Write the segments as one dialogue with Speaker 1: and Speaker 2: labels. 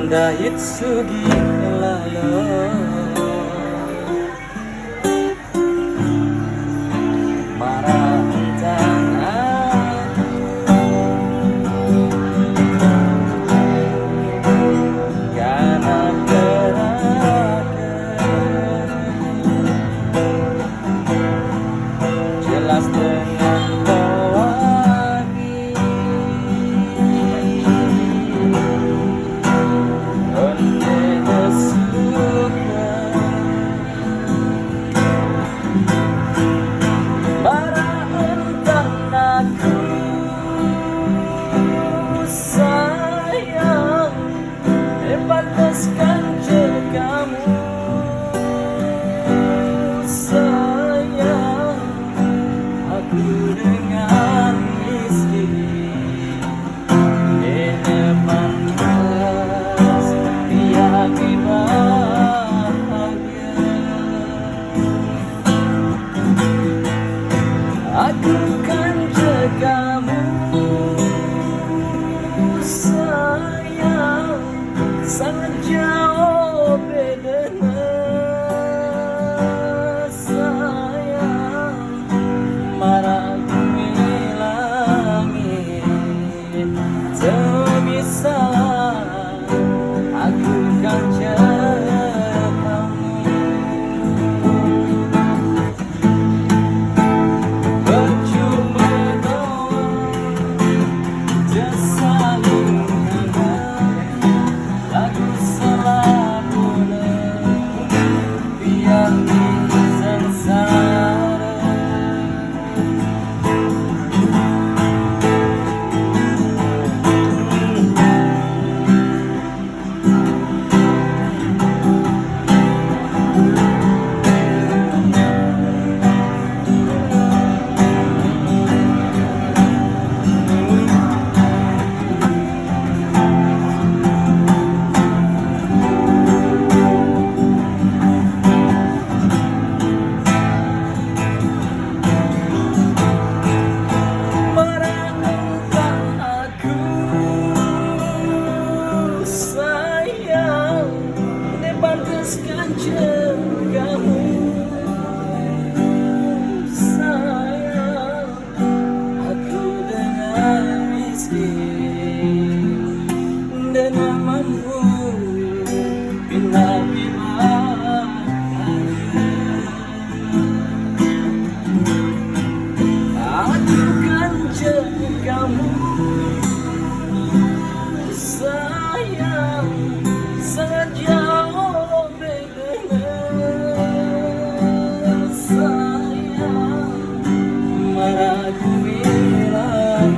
Speaker 1: Dayit sugi lalo marantang aku karena gerakan jelas dengan pewangi onde kesuka marantang aku sayang pantaskan kamu sayang aku dengan miskin di depan kelas dia bahagia aku kan jagamu sayang sangat jauh bedanya sayang marah langit tak bisa aku kan jaga kamu percuma doang saling aku selalu biar di sengsara pantaskan kamu sayang aku dengan miskin dan namamu bila-bila aku kan kamu sayang sangat jauh aku bilang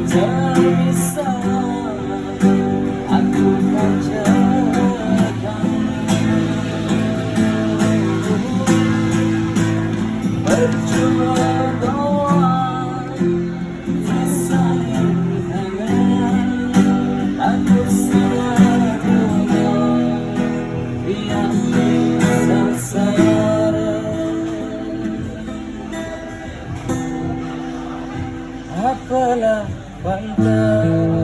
Speaker 1: tak bisa aku kan jaga percuma doang sayang aku selalu biar sengsara. Apalah pantas